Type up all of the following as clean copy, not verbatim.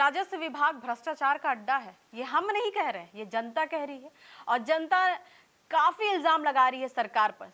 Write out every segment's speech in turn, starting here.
राजस्व विभाग भ्रष्टाचार का अड्डा है, ये हम नहीं कह रहे हैं, ये जनता कह रही है। और जनता काफी इल्जाम लगा रही है सरकार पर।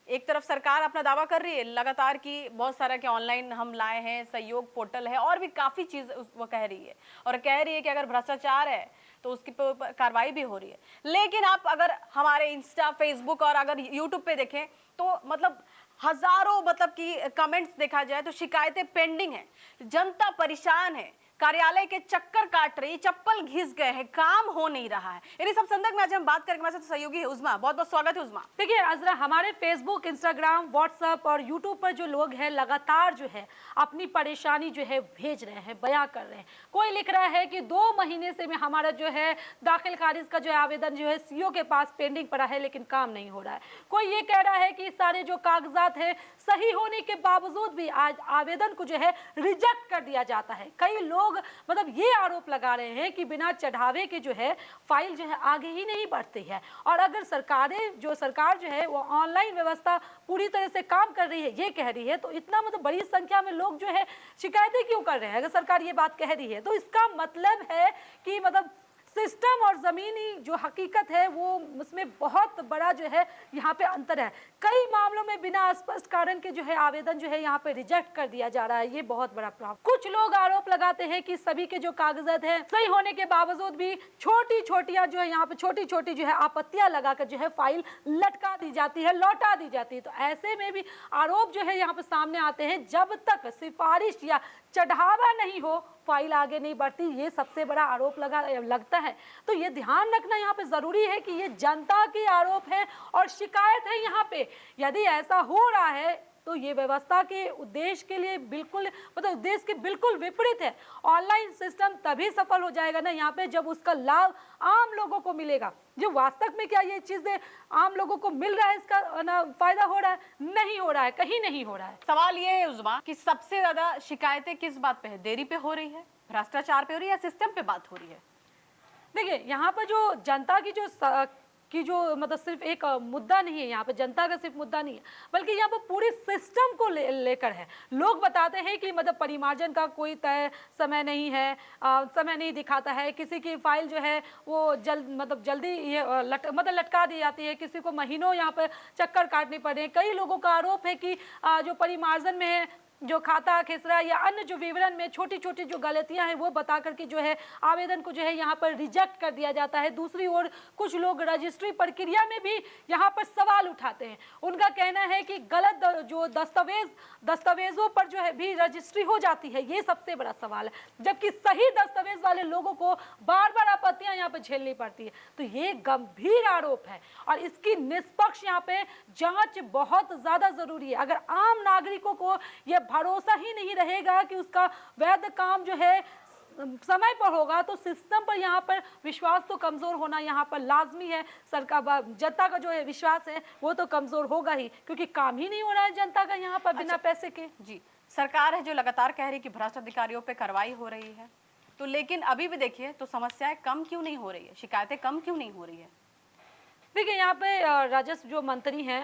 एक तरफ सरकार अपना दावा कर रही है लगातार कि बहुत सारा के ऑनलाइन हम लाए हैं, सहयोग पोर्टल है और भी काफी चीज वो कह रही है, और कह रही है कि अगर भ्रष्टाचार है तो उसकी कार्रवाई भी हो रही है। लेकिन आप अगर हमारे इंस्टा, फेसबुक और अगर यूट्यूब पे देखें तो मतलब हजारों मतलब कि कमेंट्स देखा जाए तो शिकायतें पेंडिंग है, जनता परेशान है, कार्यालय के चक्कर काट रही, चप्पल घिस गए हैं, काम हो नहीं रहा है। इन्हीं सब संदर्भ में आज हम बात करेंगे। हमारे साथ सहयोगी है उज़मा, बहुत बहुत स्वागत है उज़मा। देखिए अजरा, हमारे फेसबुक, इंस्टाग्राम, व्हाट्सएप और यूट्यूब पर जो लोग हैं लगातार जो है अपनी परेशानी जो है भेज रहे हैं, बयां कर रहे हैं। कोई लिख रहा है कि 2 महीने से में हमारा जो है दाखिल खारिज का जो है आवेदन जो है सीओ के पास पेंडिंग पड़ा है, लेकिन काम नहीं हो रहा है। कोई ये कह रहा है कि सारे जो कागजात है सही होने के बावजूद भी आज आवेदन को जो है रिजेक्ट कर दिया जाता है। कई लोग मतलब ये आरोप लगा रहे हैं कि बिना चढ़ावे के जो है फाइल जो है आगे ही नहीं बढ़ती है। और अगर सरकार जो है वो ऑनलाइन व्यवस्था पूरी तरह से काम कर रही है ये कह रही है, तो इतना मतलब बड़ी संख्या में लोग जो है शिकायतें क्यों कर रहे हैं? अगर सरकार ये बात कह रही है तो इसका मतलब है कि मतलब सिस्टम और ज़मीनी जो हकीकत है वो उसमें बहुत बड़ा जो है यहाँ पे अंतर है। कई मामलों में बिना स्पष्ट कारण के जो है आवेदन जो है यहाँ पे रिजेक्ट कर दिया जा रहा है। ये बहुत बड़ा प्रॉब्लम। कुछ लोग आरोप लगाते हैं कि सभी के जो कागजात हैं सही होने के बावजूद भी छोटी-छोटियां जो है यहाँ पे छोटी-छोटी जो है आपत्तियां लगाकर जो है फाइल लटका दी जाती है, लौटा दी जाती है। तो ऐसे में भी आरोप जो है यहाँ पे सामने आते हैं, जब तक सिफारिश या चढ़ावा नहीं हो फाइल आगे नहीं बढ़ती। ये सबसे बड़ा आरोप लगता है। तो ये ध्यान रखना यहाँ पे जरूरी है कि ये जनता की आरोप है और शिकायत है। यहाँ पे यदि ऐसा हो रहा है तो ये व्यवस्था के उद्देश्य के लिए बिल्कुल मतलब उद्देश्य के बिल्कुल विपरीत है। ऑनलाइन सिस्टम तभी सफल हो जाएगा ना यहाँ पे जब उसका लाभ आम लोगों को मिलेगा। जो वास्तव में क्या ये चीजें आम लोगों को मिल रहा है, इसका ना फायदा हो रहा है? नहीं हो रहा है, कहीं नहीं हो रहा है। सवाल ये है उज़मा कि सबसे ज्यादा शिकायतें किस बात पे है? देरी पे हो रही है, भ्रष्टाचार पे हो रही है, या सिस्टम पे बात हो रही है? देखिए यहाँ पर जो जनता की जो मतलब सिर्फ एक मुद्दा नहीं है, यहाँ पे जनता का सिर्फ मुद्दा नहीं है, बल्कि यहाँ पर पूरे सिस्टम को लेकर है। लोग बताते हैं कि मतलब परिमार्जन का कोई तय समय नहीं है, समय नहीं दिखाता है। किसी की फाइल जो है वो जल्दी ये लटका दी जाती है, किसी को महीनों यहाँ पर चक्कर काटने पड़ रहे हैं। कई लोगों का आरोप है कि जो परिमार्जन में है जो खाता खेसरा या अन्य जो विवरण में छोटी छोटी जो गलतियां हैं वो बता करके जो है आवेदन को जो है यहाँ पर रिजेक्ट कर दिया जाता है। दूसरी ओर कुछ लोग रजिस्ट्री प्रक्रिया में भी यहाँ पर सवाल उठाते हैं। उनका कहना है कि गलत जो दस्तावेजों पर जो है भी रजिस्ट्री हो जाती है, ये सबसे बड़ा सवाल है, जबकि सही दस्तावेज वाले लोगों को बार बार आपत्तियां यहाँ पर झेलनी पड़ती है। तो ये गंभीर आरोप है और इसकी निष्पक्ष यहाँ पे जांच बहुत ज्यादा जरूरी है। अगर आम नागरिकों को ये भरोसा ही नहीं रहेगा कि उसका वैध काम जो है समय पर होगा, तो सिस्टम पर यहाँ पर विश्वास तो कमजोर होना यहाँ पर लाजमी है। सरकार जनता का जो है विश्वास है वो तो कमजोर होगा ही, क्योंकि काम ही नहीं हो रहा है जनता का यहाँ पर बिना पैसे के। जी, सरकार है जो लगातार कह रही कि भ्रष्ट अधिकारियों पे कार्रवाई हो रही है, तो लेकिन अभी भी देखिए तो समस्याएं कम क्यों नहीं हो रही है, शिकायतें कम क्यों नहीं हो रही है? देखिए यहाँ पे राजस्व जो मंत्री हैं,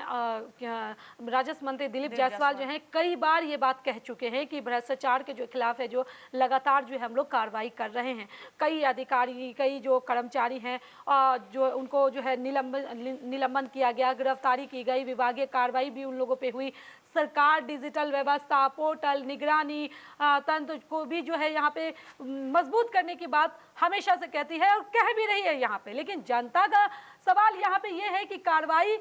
राजस्व मंत्री दिलीप जायसवाल जो हैं, कई बार ये बात कह चुके हैं कि भ्रष्टाचार के जो खिलाफ है जो लगातार जो है हम लोग कार्रवाई कर रहे हैं। कई अधिकारी, कई जो कर्मचारी हैं जो उनको जो है निलंबन किया गया, गिरफ्तारी की गई, विभागीय कार्रवाई भी उन लोगों पे हुई। सरकार डिजिटल व्यवस्था, पोर्टल, निगरानी तंत्र को भी जो है यहाँ पे मजबूत करने की बात हमेशा से कहती है और कह भी रही है यहाँ पे। लेकिन जनता का सवाल यहाँ पे ये है कि कार्रवाई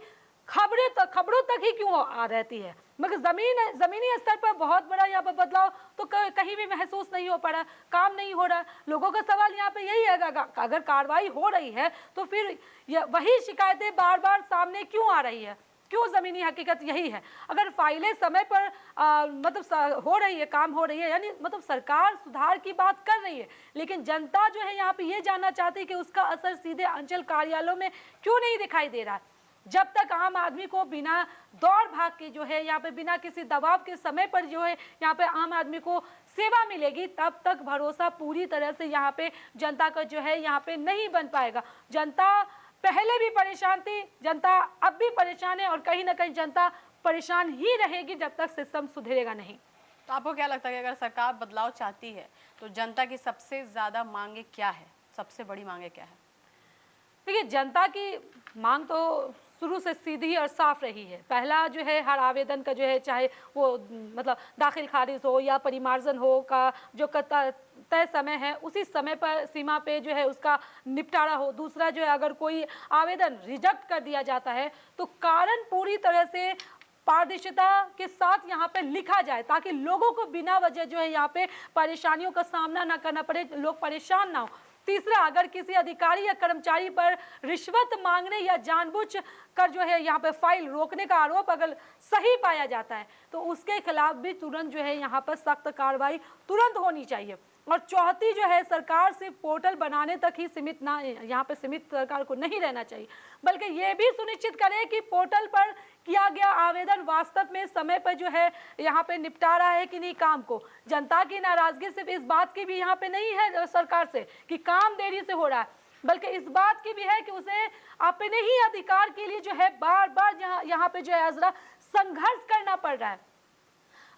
खबरों तक ही क्यों आ रहती है, मगर जमीनी स्तर पर बहुत बड़ा यहाँ पर बदलाव तो कहीं भी महसूस नहीं हो पा रहा, काम नहीं हो रहा। लोगों का सवाल यहाँ पे यही है, अगर कार्रवाई हो रही है तो फिर वही शिकायतें बार बार सामने क्यों आ रही है? क्यों? जमीनी हकीकत यही है। अगर फाइलें समय पर मतलब हो रही है, काम हो रही है, यानी मतलब सरकार सुधार की बात कर रही है, लेकिन जनता जो है यहाँ पे ये जानना चाहती है कि उसका असर सीधे अंचल कार्यालयों में क्यों नहीं दिखाई दे रहा है। जब तक आम आदमी को बिना दौड़ भाग के जो है यहाँ पे बिना किसी दबाव के समय पर जो है यहाँ पे आम आदमी को सेवा मिलेगी, तब तक भरोसा पूरी तरह से यहाँ पे जनता का जो है यहाँ पे नहीं बन पाएगा। जनता पहले भी परेशान थी, जनता अब भी परेशान है और कहीं ना कहीं जनता परेशान ही रहेगी जब तक सिस्टम सुधरेगा नहीं। तो आपको क्या लगता है कि अगर सरकार बदलाव चाहती है तो जनता की सबसे ज्यादा मांगे क्या है, सबसे बड़ी मांगे क्या है? देखिए, जनता की मांग तो शुरू से सीधी और साफ रही है। पहला जो है, हर आवेदन का जो है, चाहे वो मतलब दाखिल खारिज हो या परिमार्जन हो का जो तय समय है, उसी समय पर सीमा पे जो है उसका निपटारा हो। दूसरा जो है, अगर कोई आवेदन रिजेक्ट कर दिया जाता है तो कारण पूरी तरह से पारदर्शिता के साथ यहाँ पे लिखा जाए, ताकि लोगों को बिना वजह जो है यहाँ पे परेशानियों का सामना ना करना पड़े, लोग परेशान ना हो। तीसरा, अगर किसी अधिकारी या कर्मचारी पर रिश्वत मांगने या जानबूझ कर जो है यहाँ पे फाइल रोकने का आरोप अगर सही पाया जाता है तो उसके खिलाफ भी तुरंत जो है यहाँ पर सख्त कार्रवाई तुरंत होनी चाहिए। और चौथी जो है, सरकार सिर्फ पोर्टल बनाने तक ही सीमित ना, यहाँ पे सीमित सरकार को नहीं रहना चाहिए, बल्कि ये भी सुनिश्चित करे कि पोर्टल पर किया गया आवेदन वास्तव में समय पर जो है यहाँ पे निपटा रहा है कि नहीं काम को। जनता की नाराजगी सिर्फ इस बात की भी यहाँ पे नहीं है सरकार से कि काम देरी से हो रहा है, बल्कि इस बात की भी है कि उसे अपने ही अधिकार के लिए जो है बार बार यहाँ पे जो है अजरा संघर्ष करना पड़ रहा है।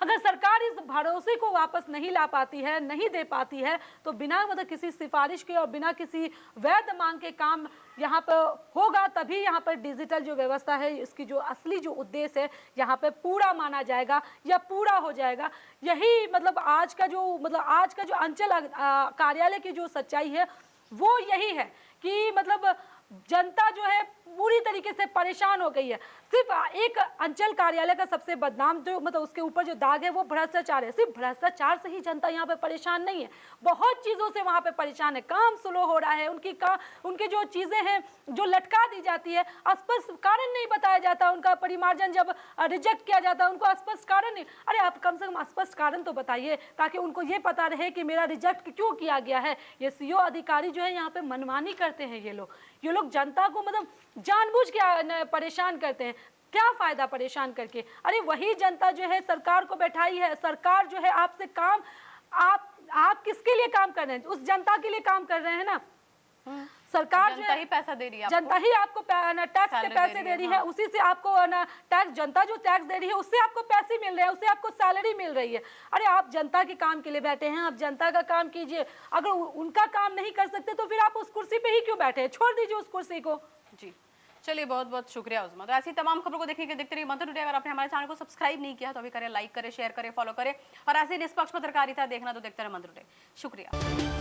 अगर सरकार इस भरोसे को वापस नहीं ला पाती है, नहीं दे पाती है, तो बिना मतलब किसी सिफारिश के और बिना किसी वैध मांग के काम यहाँ पर होगा, तभी यहाँ पर डिजिटल जो व्यवस्था है इसकी जो असली जो उद्देश्य है यहाँ पे पूरा माना जाएगा या पूरा हो जाएगा। यही मतलब आज का जो अंचल कार्यालय की जो सच्चाई है वो यही है कि मतलब जनता जो है पूरी तरीके से परेशान हो गई है। सिर्फ एक अंचल कार्यालय का सबसे बदनाम जो मतलब उसके ऊपर जो दाग है वो भ्रष्टाचार है। सिर्फ भ्रष्टाचार से ही जनता यहाँ पे परेशान नहीं है, बहुत चीज़ों से वहाँ पे परेशान है। काम स्लो हो रहा है, उनकी जो चीज़ें हैं जो लटका दी जाती है, स्पष्ट कारण नहीं बताया जाता। उनका परिमार्जन जब रिजेक्ट किया जाता है उनको स्पष्ट कारण नहीं, अरे आप कम से कम स्पष्ट कारण तो बताइए ताकि उनको ये पता रहे कि मेरा रिजेक्ट क्यों किया गया है। ये सीओ अधिकारी जो है यहाँ पे मनमानी करते हैं। ये लोग जनता को मतलब जानबूझ के परेशान करते हैं। क्या फायदा परेशान करके? अरे वही जनता जो है सरकार को बैठाई है, सरकार जो है आपसे काम, आप किसके लिए काम कर रहे हैं? उस जनता के लिए काम कर रहे हैं ना। सरकार जो जनता है ही पैसा दे रही है, जनता ही आपको टैक्स के पैसे दे रही है, उसी से आपको टैक्स, जनता जो टैक्स दे रही है उससे आपको पैसे मिल रहे हैं, उससे आपको सैलरी मिल रही है। अरे आप जनता के काम के लिए बैठे हैं, आप जनता का काम कीजिए। अगर उनका काम नहीं कर सकते तो फिर आप उस कुर्सी पे ही क्यों बैठे हैं? छोड़ दीजिए उस कुर्सी को। जी चलिए, बहुत बहुत शुक्रिया उस्मा। तो ऐसी तमाम खबरों को देखने के लिए देखते रहिए मंत्र टुडे। अगर आपने हमारे चैनल को सब्सक्राइब नहीं किया तो अभी करें, लाइक करें, शेयर करें, फॉलो करें, और ऐसी निष्पक्ष पत्रकारिता देखना तो देखते रहे मंत्र टुडे। शुक्रिया।